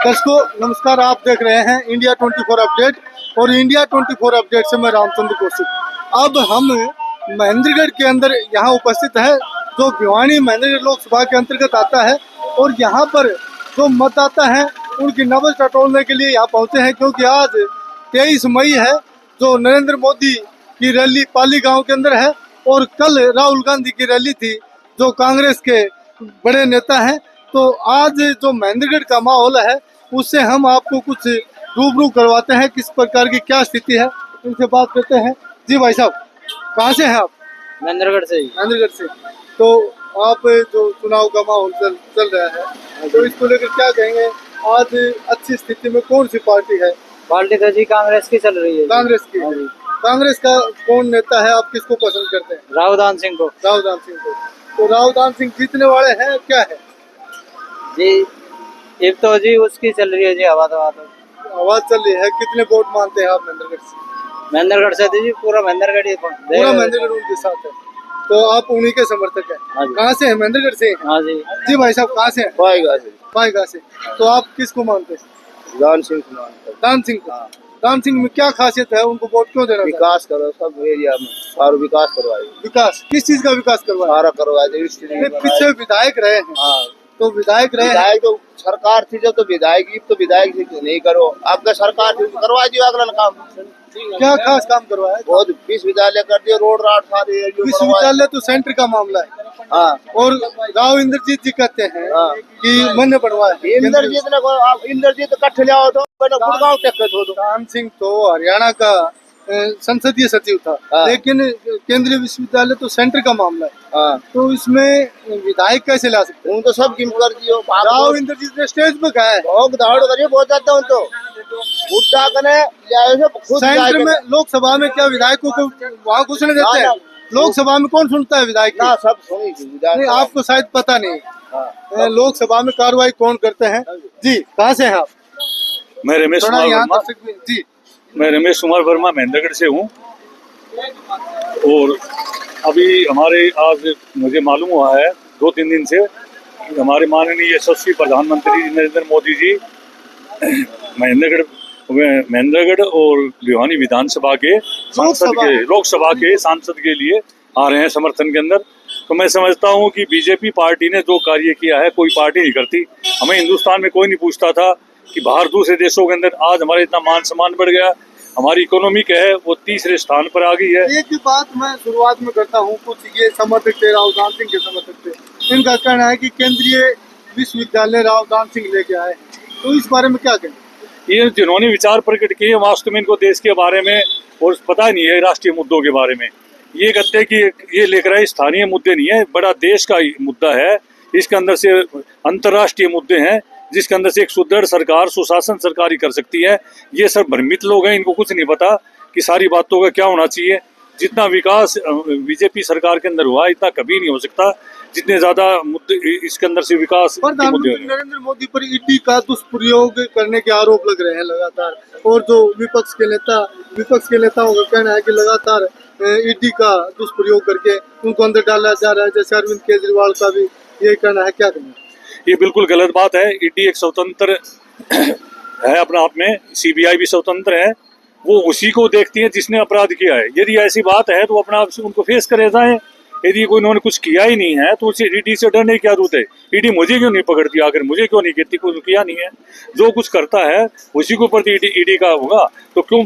दर्शकों नमस्कार, आप देख रहे हैं इंडिया 24 अपडेट और इंडिया 24 अपडेट से मैं रामचंद्र कौशिक। अब हम महेंद्रगढ़ के अंदर यहाँ उपस्थित है जो भिवानी महेंद्रगढ़ लोकसभा के अंतर्गत आता है और यहाँ पर जो मतदाता हैं उनकी नब्ज टटोलने के लिए यहाँ पहुँचे हैं, क्योंकि आज 23 मई है जो नरेंद्र मोदी की रैली पाली गाँव के अंदर है और कल राहुल गांधी की रैली थी जो कांग्रेस के बड़े नेता हैं। तो आज जो महेंद्रगढ़ का माहौल है उससे हम आपको कुछ रूबरू करवाते हैं, किस प्रकार की क्या स्थिति है उनसे बात करते हैं। जी भाई साहब, कहाँ से हैं आप? महेंद्रगढ़ से ही। महेंद्रगढ़ से। तो आप जो चुनाव का माहौल चल रहा है तो इसको लेकर क्या कहेंगे? आज अच्छी स्थिति में कौन सी पार्टी है? पार्टी तो जी कांग्रेस की चल रही है। कांग्रेस की। कांग्रेस का कौन नेता है, आप किसको पसंद करते हैं? राहुल सिंह को। राहुल सिंह को। तो राहुल सिंह जीतने वाले हैं क्या है जी? एक तो जी उसकी चल रही है जी आवाज चल रही है। कितने वोट मानते हैं आप महेंद्रगढ़ से? महेंद्रगढ़ से जी पूरा महेंद्रगढ़ ही पूरा महेंद्रगढ़ उनके साथ है, तो आप उन्हीं के समर्थक हैं। कहाँ से है? महेंद्रगढ़ से। हाँ जी। जी भाई साहब, कहाँ से हैं? पाईगांव से। तो आप किसको मानते हैं? राम सिंह को। राम सिंह में क्या खासियत है, उनको वोट क्यों देना? विकास करो सब एरिया में, सारा विकास करवाए। विकास किस चीज का विकास करवाए? सारा करवाए। पीछे विधायक रहे हैं। तो विधायक तो सरकार थी जब, तो विधायक नहीं करो, अब सरकार करवा दियो अगला काम। क्या खास काम करवाया? बहुत विश्वविद्यालय कर दिए, रोड राट सारे। विश्वविद्यालय तो सेंटर का मामला है। हाँ। और राव इंद्रजीत जी कहते हैं कि मन बनवाए। इंद्रजीत कट्ठ ले आओ तो गुड़गांव तक हो। राम सिंह तो हरियाणा का संसदीय सचिव था। लेकिन केंद्रीय विश्वविद्यालय तो सेंटर का मामला है। तो इसमें विधायक कैसे ला सकते हैं? तो सब गिनकर दियो। राव इंद्रजीत ने स्टेज पे कहा है बहुत ज्यादा तो सेंटर में। लोकसभा में क्या विधायकों को वहाँ घुसने देते हैं? लोकसभा में कौन सुनता है विधायक? सब सुनी। आपको शायद पता नहीं, लोकसभा में कार्रवाई कौन करते हैं। जी, कहाँ से हैं आप? मैं रमेश कुमार वर्मा। जी, मैं रमेश कुमार वर्मा महेंद्रगढ़ से हूँ। और अभी हमारे आज मुझे मालूम हुआ है 2-3 दिन से हमारे माननीय यशस्वी प्रधानमंत्री नरेंद्र मोदी जी महेंद्रगढ़ और भिवानी विधानसभा के लोकसभा के सांसद के लिए आ रहे हैं समर्थन के अंदर। तो मैं समझता हूँ कि बीजेपी पार्टी ने जो कार्य किया है कोई पार्टी नहीं करती। हमें हिंदुस्तान में कोई नहीं पूछता था कि बाहर दूसरे देशों के अंदर आज हमारे इतना मान सम्मान बढ़ गया, हमारी इकोनॉमी क्या है वो तीसरे स्थान पर आ गई है। एक बात मैं शुरुआत में करता हूँ, कुछ ये समर्थक थे राहुल सिंह के समर्थक थे, इनका कहना है कि केंद्रीय विश्वविद्यालय राहुल सिंह लेके आए, तो इस बारे में क्या कहें? ये जिन्होंने विचार प्रकट किए वास्तव में इनको देश के बारे में और पता नहीं है, राष्ट्रीय मुद्दों के बारे में। ये कहते हैं कि ये लेकर आए स्थानीय मुद्दे नहीं है, बड़ा देश का मुद्दा है। इसके अंदर से अंतर्राष्ट्रीय मुद्दे हैं जिसके अंदर से एक सुदृढ़ सरकार, सुशासन सरकार ही कर सकती है। ये सब भ्रमित लोग हैं, इनको कुछ नहीं पता कि सारी बातों का क्या होना चाहिए। जितना विकास बीजेपी सरकार के अंदर हुआ इतना कभी नहीं हो सकता, जितने ज्यादा मुद्दे इसके अंदर से विकास। प्रधानमंत्री नरेंद्र मोदी पर ईडी का दुष्प्रयोग करने के आरोप लग रहे हैं लगातार, और जो विपक्ष के नेताओं का कहना है कि लगातार ईडी का दुष्प्रयोग करके उनको अंदर डाला जा रहा है। जैसे अरविंद केजरीवाल का भी ये कहना है, क्या कहना? ये बिल्कुल गलत बात है। ईडी एक स्वतंत्र है अपने आप में, सीबीआई भी स्वतंत्र है, वो उसी को देखती है जिसने अपराध किया है। यदि ऐसी बात है तो अपना उनको फेस करे जाए। यदि कोई उन्होंने कुछ किया ही नहीं है तो उसे ईडी से डरने की क्या जरूरत है? ईडी मुझे क्यों नहीं पकड़ती? आखिर मुझे क्यों नहीं कहती? कुछ किया नहीं है, जो कुछ करता है उसी के ऊपर ईडी का होगा। तो क्यों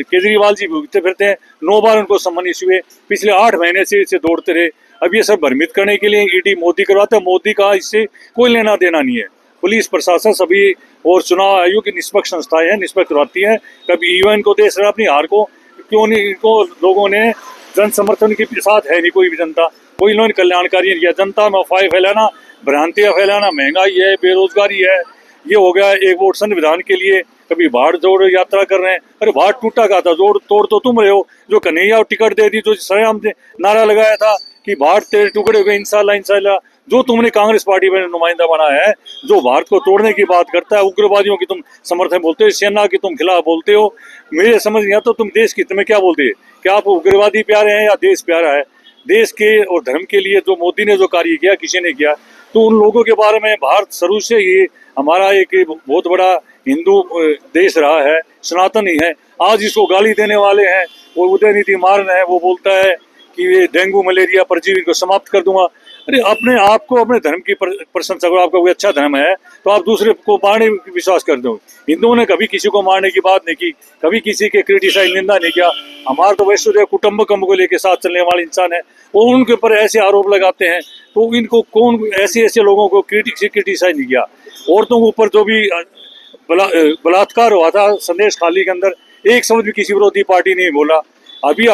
केजरीवाल जी भुगतते फिरते हैं? 9 बार उनको सम्मान हुए, पिछले 8 महीने से इसे दौड़ते रहे। अब ये सब भ्रमित करने के लिए ईडी मोदी करवाता है। मोदी का इससे कोई लेना देना नहीं है। पुलिस प्रशासन सभी और चुनाव आयोग की निष्पक्ष संस्थाएं हैं, निष्पक्ष करवाती है। कभी ईवन को देश रहा अपनी हार को क्यों नहीं? इनको लोगों ने जन समर्थन के साथ है नहीं कोई भी जनता, कोई इन्होंने कल्याणकारी नहीं किया। जनता में अफवाह फैलाना, भ्रांतियां फैलाना, महंगाई है, बेरोजगारी है, ये हो गया एक वोट संविधान के लिए। कभी भाड़ जोड़ यात्रा कर रहे हैं, अरे भाड़ टूटा कहा था, जोड़ तोड़ तो तुम रहे हो। जो कन्हैया टिकट दे दी, जो सरेआम नारा लगाया था कि भारत तेरे टुकड़े हो गए, इंशाल्लाह इंशाल्लाह, जो तुमने कांग्रेस पार्टी में नुमाइंदा बनाया है, जो भारत को तोड़ने की बात करता है, उग्रवादियों की तुम समर्थन बोलते हो, सेना की तुम खिलाफ बोलते हो। मेरे समझ नहीं आता तुम देश की हित में क्या बोलते हैं? क्या आप उग्रवादी प्यारे हैं या देश प्यारा है? देश के और धर्म के लिए जो मोदी ने जो कार्य किया किसी ने किया, तो उन लोगों के बारे में भारत शुरू से ही हमारा एक बहुत बड़ा हिंदू देश रहा है, सनातन ही है। आज इसको गाली देने वाले हैं वो उदयनिधि मारन है, वो बोलता है कि ये डेंगू मलेरिया परजीवी को समाप्त कर दूंगा। अरे अपने आप को अपने धर्म की प्रशंसा करो, आपका कोई अच्छा धर्म है तो आप दूसरे को मारने में विश्वास कर दो। हिंदुओं ने कभी किसी को मारने की बात नहीं की, कभी किसी के क्रिटिसाइज निंदा नहीं किया। हमारा तो वैश्वदेव कुटुंबकम को लेके साथ चलने वाले इंसान है, वो उनके ऊपर ऐसे आरोप लगाते हैं, तो इनको कौन ऐसे लोगों को क्रिटिसाइज नहीं किया। औरतों के ऊपर जो भी बलात्कार हुआ था संदेश खाली के अंदर, एक शब्द भी किसी विरोधी पार्टी ने बोला। अभी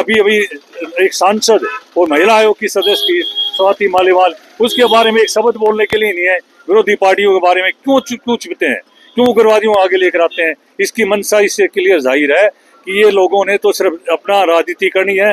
एक सांसद और महिला आयोग की सदस्य थी स्वाति मालीवाल, उसके बारे में एक शब्द बोलने के लिए नहीं है। विरोधी पार्टियों के बारे में क्यों चुपते हैं, क्यों उग्रवादियों आगे लेकर आते हैं? इसकी मंशा इससे क्लियर जाहिर है कि ये लोगों ने तो सिर्फ अपना राजनीति करनी है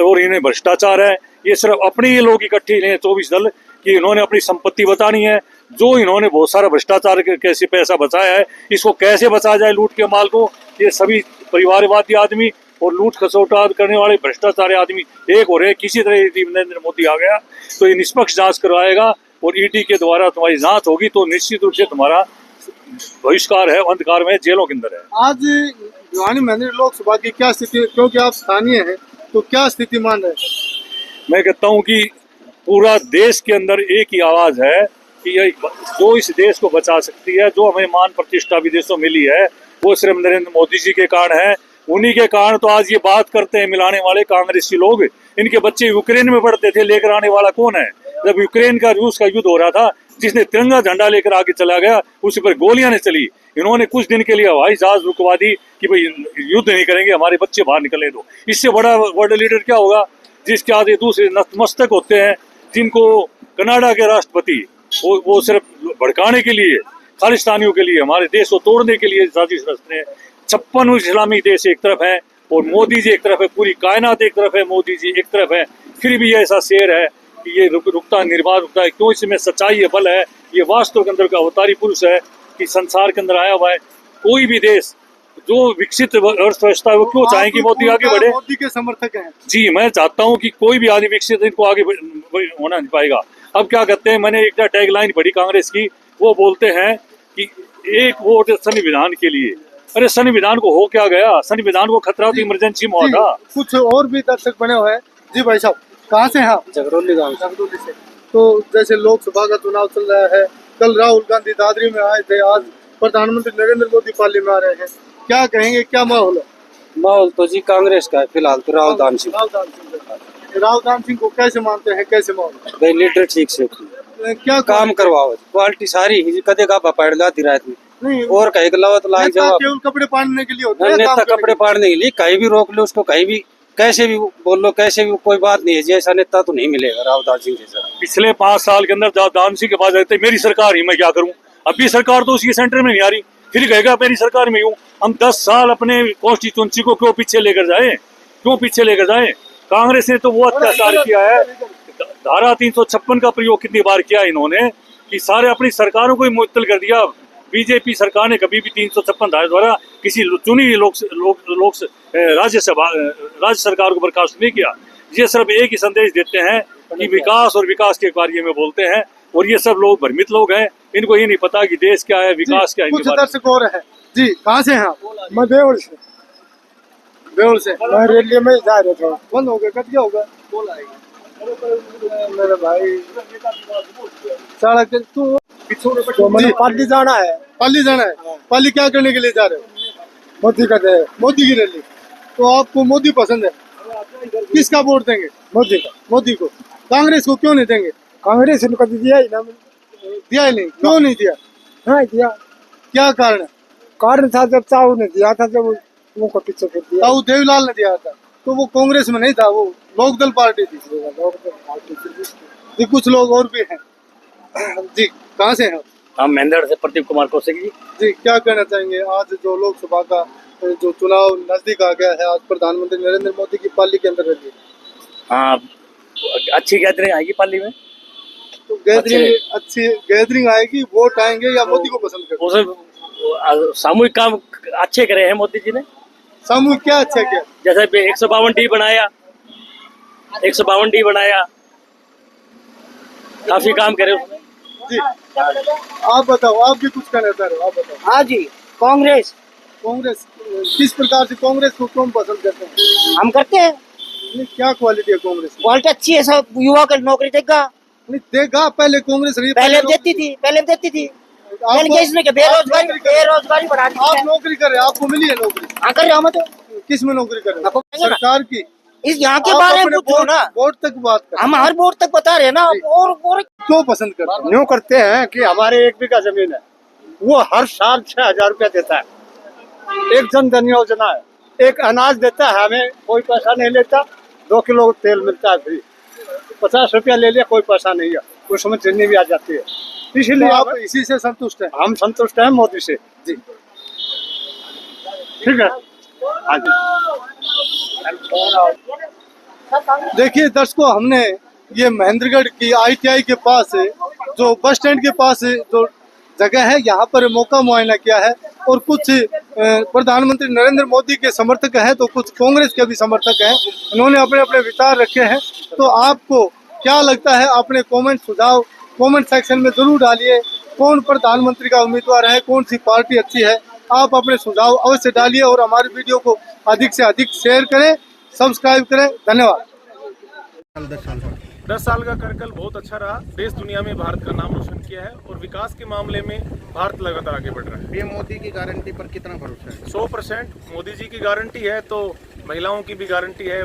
और इन्हें भ्रष्टाचार है। ये सिर्फ अपने ही लोग इकट्ठे हैं 24 दल कि इन्होंने अपनी संपत्ति बतानी है, जो इन्होंने बहुत सारा भ्रष्टाचार कैसे पैसा बचाया है, इसको कैसे बचाया जाए लूट के माल को। ये सभी परिवारवादी आदमी और लूट खसोटा करने वाले भ्रष्टाचारी आदमी एक हो रहे। किसी तरह यदि नरेंद्र मोदी आ गया तो ये निष्पक्ष जांच करवाएगा और ईडी के द्वारा तुम्हारी जांच होगी तो निश्चित रूप से तुम्हारा बहिष्कार है, अंधकार में जेलों के अंदर है। आज भिवानी महेंद्र लोकसभा की क्या स्थिति, क्योंकि आप स्थानीय हैं, तो क्या स्थिति मान रहे हैं? मैं कहता हूं कि पूरा देश के अंदर एक ही आवाज है कि ये जो इस देश को बचा सकती है, जो हमें मान प्रतिष्ठा विदेशों मिली है, वो सिर्फ नरेंद्र मोदी जी के कारण है। उन्हीं के कारण तो आज ये बात करते हैं मिलाने वाले कांग्रेसी लोग। इनके बच्चे यूक्रेन में पढ़ते थे, लेकर आने वाला कौन है? जब यूक्रेन का रूस का युद्ध हो रहा था, जिसने तिरंगा झंडा लेकर आगे चला गया, उसी पर गोलियां ने चली। इन्होंने कुछ दिन के लिए हवाई जहाज रुकवा दी कि भाई युद्ध नहीं करेंगे, हमारे बच्चे बाहर निकलने दो। इससे बड़ा वर्ल्ड लीडर क्या होगा जिसके आगे दूसरे नतमस्तक होते हैं, जिनको कनाडा के राष्ट्रपति वो सिर्फ भड़काने के लिए, खालिस्तानियों के लिए, हमारे देश को तोड़ने के लिए साजिश रचते हैं। 56 इस्लामी देश एक तरफ है और मोदी जी एक तरफ है, पूरी कायनात एक तरफ है, मोदी जी एक तरफ है। फिर भी ऐसा शेर है कि ये रुकता निर्बाध रुकता है। क्यों? इसमें सच्चाई है, बल है। ये वास्तव के अंदर का अवतारी पुरुष है कि संसार के अंदर आया हुआ है। कोई भी देश जो विकसित अर्थव्यवस्था है वो क्यों चाहे कि मोदी आगे बढ़े? मोदी के समर्थक हैं जी, मैं चाहता हूं कि कोई भी आदमी विकसित इनको आगे होना नहीं पाएगा। अब क्या कहते हैं, मैंने एक टैगलाइन पढ़ी कांग्रेस की, वो बोलते हैं कि एक वोट संविधान के लिए। अरे संविधान को हो क्या गया? संविधान को खतरा तो इमरजेंसी में हुआ था। कुछ और भी दर्शक बने हुए हैं। जी भाई साहब, कहाँ से हैं आप? जगरोली गाँव से। जगरोली से। तो जैसे लोकसभा का चुनाव चल रहा है, कल राहुल गांधी दादरी में आए थे, आज प्रधानमंत्री नरेंद्र मोदी पाली में आ रहे हैं, क्या कहेंगे, क्या माहौल है? माहौल तो जी कांग्रेस का है फिलहाल तो। राहुल दान सिंह को कैसे मानते हैं, कैसे माहौल? भाई लीडर ठीक से क्या काम करवाओ, क्वालिटी सारी ही कदे का पकड़ लाती रात में नहीं, और कहीं गलत लाग नेता जवाब केवल कपड़े पहनने के लिए होता है, नेता काम करने कपड़े पाड़ने के लिए कहीं भी रोक लो उसको, कहीं भी कैसे भी बोल लो, कैसे भी कोई बात नहीं है। जैसा नेता तो नहीं मिलेगा राहुल दान सिंह जैसा। पिछले 5 साल के अंदर दान सिंह के पास रहते मेरी सरकार ही, मैं क्या करूं? अभी सरकार तो उसकी सेंटर में नहीं आ रही, फिर कहेगा मेरी सरकार में हूँ। हम 10 साल अपने कॉन्स्टिट्यूंसी को क्यों पीछे लेकर जाए? क्यों पीछे लेकर जाए? कांग्रेस ने तो वो अत्याचार किया है, धारा 356 का प्रयोग कितनी बार किया इन्होंने कि सारे अपनी सरकारों को ही मुअत्तल कर दिया। बीजेपी सरकार ने कभी भी 356 धारा द्वारा किसी चुनी राज्य सरकार को बर्खास्त नहीं किया। ये सिर्फ एक ही संदेश देते हैं कि विकास और विकास के बारे में बोलते हैं, और ये सब लोग भ्रमित लोग हैं। इनको ये नहीं पता कि देश क्या है, विकास क्या है। कुछ दर्शक और है। जी, कहाँ से हैं आप? मैं बेउल से। बेउल से मैं रैली में जा रहा था, बंद हो गया, कट गया होगा। मेरे भाई सड़क तो मैंने पाली जाना है। पाली जाना है? पाली क्या करने के लिए जा रहे हो? मोदी का दे, मोदी की रैली। तो आपको मोदी पसंद है? किसका वोट देंगे? मोदी का। मोदी को। कांग्रेस को क्यों नहीं देंगे? कांग्रेस ने कभी दिया ही ना। दिया ही नहीं? क्यों नहीं दिया? हाँ दिया। क्या कारण है? कारण था जब साहू ने दिया था, जब उनको पीछे फिर दिया। साहू देवीलाल ने दिया था तो वो कांग्रेस में नहीं था, वो लोकदल पार्टी थी। जी, कुछ लोग और भी हैं। जी, कहाँ से हैं? हम मेंदड़ से प्रदीप कुमार कौशिक जी। जी, क्या कहना चाहेंगे? आज जो लोकसभा का जो चुनाव नजदीक आ गया है, आज प्रधानमंत्री नरेंद्र मोदी की पाली के अंदर रही। हाँ, अच्छी गैदरिंग आएगी पाली में। तो गैदरिंग अच्छी गैदरिंग आएगी, वोट आएंगे या मोदी को पसंद करेंगे? उसे सामूहिक काम अच्छे करे हैं मोदी जी ने। सामूहिक क्या अच्छा किया? जैसे 152 डी बनाया, 152D बनाया, काफी काम करे उसने। जी आप बताओ, आप भी कुछ कहना चाह रहे हो, आप बताओ। हाँ जी, कांग्रेस कांग्रेस किस प्रकार से कांग्रेस को क्यों पसंद करते हैं? हम करते हैं। नहीं, क्या क्वालिटी है कांग्रेस की? क्वालिटी अच्छी है, सब युवा को नौकरी देगा। नहीं देगा, पहले कांग्रेस रही, पहले भी देती थी, पहले भी देती थी। पहले आपको- क्या इसने क्या बेरोजगारी बढ़ा दी आप है। नौकरी कर रहे हैं, आपको मिली है नौकरी? हाँ कर रहे हम तो। किस में नौकरी कर रहे आपको हैं? कहेंगे ना। सरकार की? इस यहाँ के आप बारे अपने में पूछो ना, वोट तक बात कर, हम हर वोट तक बता रहे हैं ना। और क्यों पसंद करते हैं? न्यू करते हैं कि हमारे 1 बीघा जमीन है, वो हर साल 6,000 रुपया देता है। एक जन धन योजना है, एक अनाज देता है, हमें कोई पैसा नहीं लेता। 2 किलो तेल मिलता है फ्री, 50 रुपया ले लिया, कोई पैसा नहीं है, उसमें चीनी भी आ जाती है। इसलिए तो आप इसी से संतुष्ट हैं? हम संतुष्ट हैं मोदी से जी। ठीक है, हाँ जी। देखिए दर्शकों, हमने ये महेंद्रगढ़ की ITI के पास जो बस स्टैंड के पास जो जगह है, यहाँ पर मौका मुआयना किया है। और कुछ प्रधानमंत्री नरेंद्र मोदी के समर्थक हैं, तो कुछ कांग्रेस के भी समर्थक हैं। उन्होंने अपने अपने विचार रखे हैं। तो आपको क्या लगता है? अपने सुझाव कमेंट सेक्शन में जरूर डालिए। कौन प्रधानमंत्री का उम्मीदवार है, कौन सी पार्टी अच्छी है, आप अपने सुझाव अवश्य डालिए। और हमारी वीडियो को अधिक से अधिक शेयर करें, सब्सक्राइब करें। धन्यवाद। 10 साल का कार्यकाल बहुत अच्छा रहा। देश दुनिया में भारत का नाम रोशन किया है और विकास के मामले में भारत लगातार आगे बढ़ रहा है। पीएम मोदी की गारंटी पर कितना भरोसा है? 100% मोदी जी की गारंटी है, तो महिलाओं की भी गारंटी है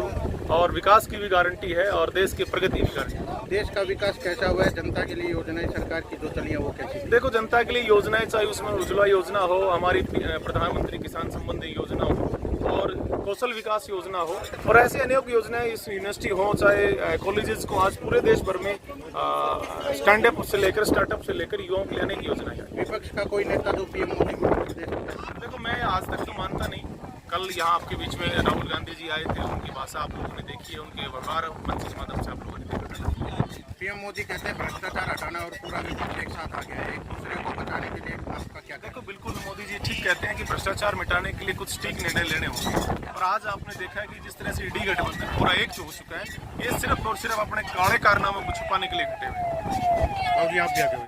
और विकास की भी गारंटी है और देश की प्रगति की गारंटी है। देश का विकास कैसा हुआ है? जनता के लिए योजनाएं सरकार की जो चली है वो कैसी है? देखो, जनता के लिए योजनाएं, चाहे उसमें उज्ज्वला योजना हो, हमारी प्रधानमंत्री किसान संबंधी योजना हो और कौशल विकास योजना हो, और ऐसी अनेक योजनाएं इस यूनिवर्सिटी हो, चाहे कॉलेजेस को, आज पूरे देश भर में स्टैंड अप से लेकर स्टार्टअप से लेकर युवाओं के लिए अनेक योजनाएं हैं। विपक्ष का कोई नेता जो पीएम मोदी को वोट दे सकता है? देखो, मैं आज तक तो मानता नहीं। कल यहाँ आपके बीच में राहुल गांधी जी आए थे, उनकी भाषा आप लोगों ने देखी है, उनके व्यवहार मंच के माध्यम से आप लोगों ने देखा। पीएम मोदी कहते हैं भ्रष्टाचार हटाना और पूरा विपक्ष एक साथ आ गया है, एक दूसरे को बचाने के लिए आपका क्या? देखो, बिल्कुल मोदी जी ठीक कहते हैं कि भ्रष्टाचार मिटाने के लिए कुछ ठीक निर्णय लेने होंगे। और आज आपने देखा है कि जिस तरह से ईडी गठबंधन पूरा एक हो चुका है, ये सिर्फ और सिर्फ अपने काले कारनामों को छुपाने के लिए घटे हुए हैं। और ये आप भी आगे हुए।